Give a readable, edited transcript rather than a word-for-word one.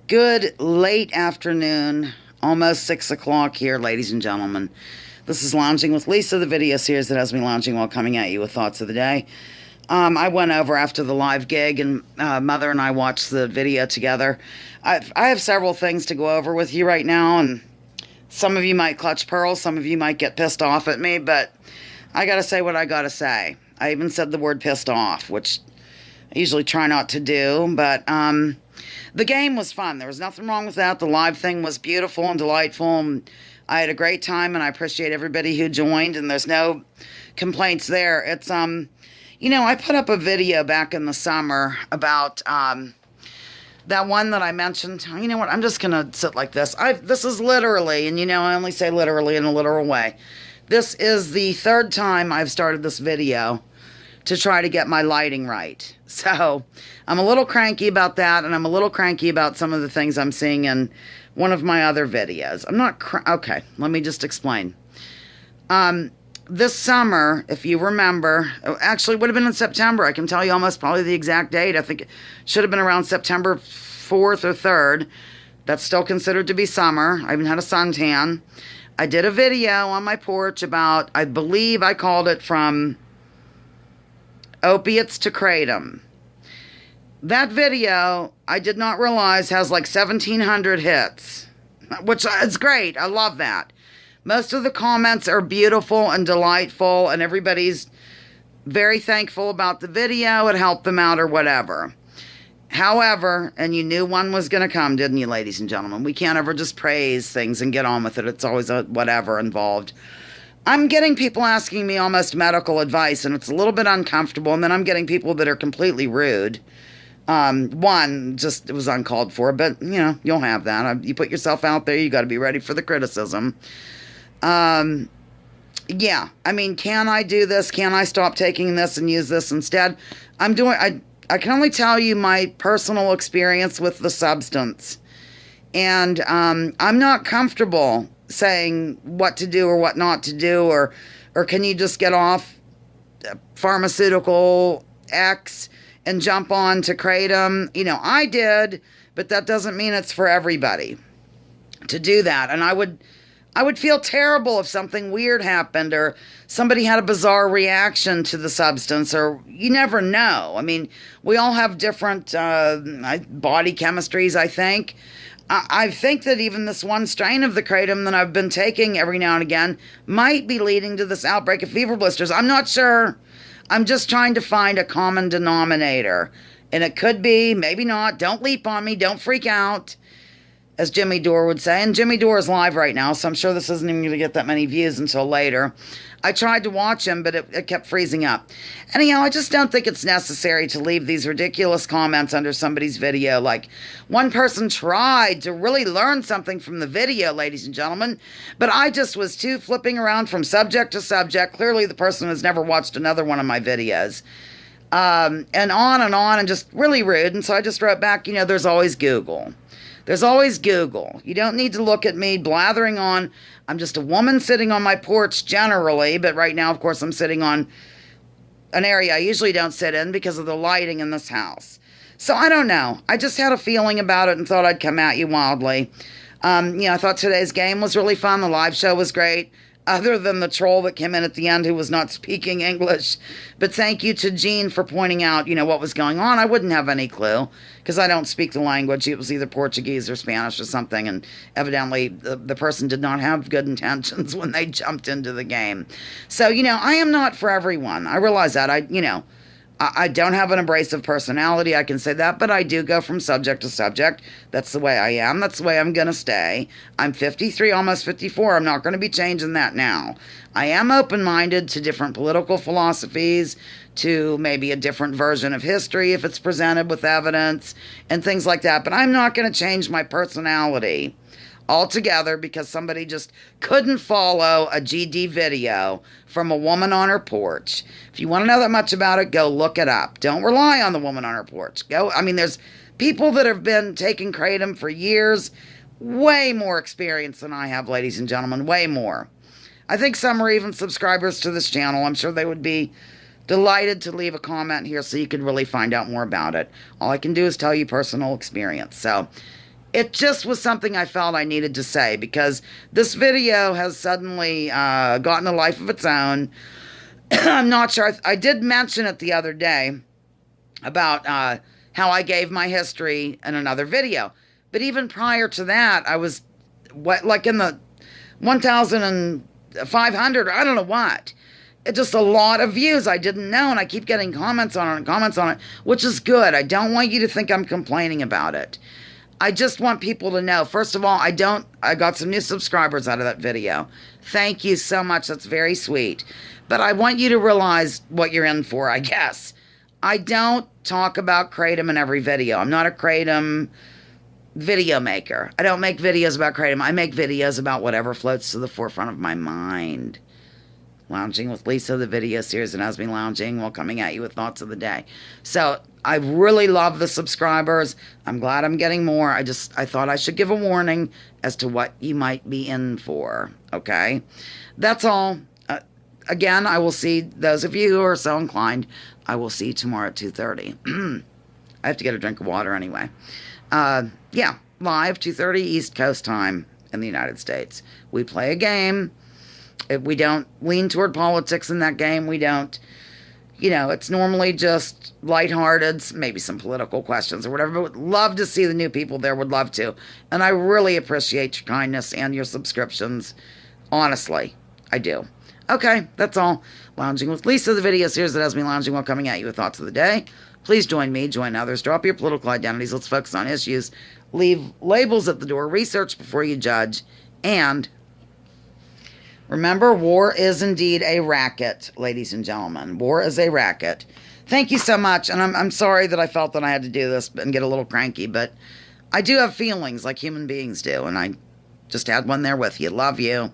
Good late afternoon, almost 6 o'clock here, ladies and gentlemen. This is Lounging with Lisa, the video series that has me lounging while coming at you with thoughts of the day. I went over after the live gig, and Mother and I watched the video together. I have several things to go over with you right now, and some of you might clutch pearls, some of you might get pissed off at me, but I gotta say what I gotta say. I even said the word pissed off, which I usually try not to do, but the game was fun. There was nothing wrong with that. The live thing was beautiful and delightful, and I had a great time, and I appreciate everybody who joined, and there's no complaints there. It's, I put up a video back in the summer about that one that I mentioned. You know what? I'm just going to sit like this. This is literally, and I only say literally in a literal way. This is the third time I've started this video to try to get my lighting right. So I'm a little cranky about that, and I'm a little cranky about some of the things I'm seeing in one of my other videos. I'm not okay, let me just explain. This summer, if you remember, actually it would have been in September. I can tell you almost probably the exact date. I think it should have been around September 4th or 3rd. That's still considered to be summer. I even had a suntan. I did a video on my porch about, I believe I called it From Opiates to Kratom. That video, I did not realize, has like 1,700 hits, which is great. I love that. Most of the comments are beautiful and delightful, and everybody's very thankful about the video. It helped them out or whatever. However, and you knew one was going to come, didn't you, ladies and gentlemen? We can't ever just praise things and get on with it. It's always a whatever involved. I'm getting people asking me almost medical advice, and it's a little bit uncomfortable, and then I'm getting people that are completely rude. One, just, it was uncalled for, but, you'll have that. You put yourself out there, you got to be ready for the criticism. Yeah, I mean, can I do this? Can I stop taking this and use this instead? I can only tell you my personal experience with the substance. And I'm not comfortable saying what to do or what not to do, or can you just get off pharmaceutical X and jump on to Kratom? I did, but that doesn't mean it's for everybody to do that. And I would feel terrible if something weird happened, or somebody had a bizarre reaction to the substance, or you never know. I mean, we all have different body chemistries, I think. I think that even this one strain of the Kratom that I've been taking every now and again might be leading to this outbreak of fever blisters. I'm not sure. I'm just trying to find a common denominator. And it could be, maybe not. Don't leap on me. Don't freak out, as Jimmy Dore would say. And Jimmy Dore is live right now, so I'm sure this isn't even going to get that many views until later. I tried to watch him, but it kept freezing up. Anyhow, I just don't think it's necessary to leave these ridiculous comments under somebody's video. Like, one person tried to really learn something from the video, ladies and gentlemen, but I just was too flipping around from subject to subject. Clearly, the person has never watched another one of my videos. And on, and just really rude. And so I just wrote back, there's always Google. There's always Google. You don't need to look at me blathering on. I'm just a woman sitting on my porch generally, but right now, of course, I'm sitting on an area I usually don't sit in because of the lighting in this house. So I don't know. I just had a feeling about it and thought I'd come at you wildly. I thought today's game was really fun. The live show was great, other than the troll that came in at the end who was not speaking English. But thank you to Jean for pointing out, what was going on. I wouldn't have any clue because I don't speak the language. It was either Portuguese or Spanish or something, and evidently the person did not have good intentions when they jumped into the game. So, I am not for everyone. I realize that. I don't have an abrasive personality, I can say that, but I do go from subject to subject. That's the way I am. That's the way I'm going to stay. I'm 53, almost 54. I'm not going to be changing that now. I am open-minded to different political philosophies, to maybe a different version of history if it's presented with evidence, and things like that. But I'm not going to change my personality altogether because somebody just couldn't follow a GD video from a woman on her porch. If you want to know that much about it, go look it up. Don't rely on the woman on her porch. There's people that have been taking Kratom for years, way more experience than I have, ladies and gentlemen, way more. I think some are even subscribers to this channel. I'm sure they would be delighted to leave a comment here so you could really find out more about it. All I can do is tell you personal experience. So It just was something I felt I needed to say because this video has suddenly gotten a life of its own. I'm not sure. I did mention it the other day about how I gave my history in another video. But even prior to that, I was like in the 1,500, I don't know what. It's just a lot of views I didn't know, and I keep getting comments on it and comments on it, which is good. I don't want you to think I'm complaining about it. I just want people to know, first of all, I got some new subscribers out of that video. Thank you so much. That's very sweet. But I want you to realize what you're in for, I guess. I don't talk about Kratom in every video. I'm not a Kratom video maker. I don't make videos about Kratom. I make videos about whatever floats to the forefront of my mind. Lounging with Lisa, the video series that has me lounging while coming at you with thoughts of the day. So I really love the subscribers. I'm glad I'm getting more. I thought I should give a warning as to what you might be in for. Okay? That's all. Again, I will see those of you who are so inclined. I will see you tomorrow at 2:30. I have to get a drink of water anyway. Yeah, live 2:30 East Coast time in the United States. We play a game. We don't lean toward politics in that game. We don't, it's normally just lighthearted, maybe some political questions or whatever. But would love to see the new people there. Would love to. And I really appreciate your kindness and your subscriptions. Honestly, I do. Okay, that's all. Lounging with Lisa, the video series that has me lounging while coming at you with thoughts of the day. Please join me, join others, drop your political identities. Let's focus on issues. Leave labels at the door. Research before you judge. And remember, war is indeed a racket, ladies and gentlemen. War is a racket. Thank you so much. And I'm sorry that I felt that I had to do this and get a little cranky, but I do have feelings like human beings do. And I just had one there with you. Love you.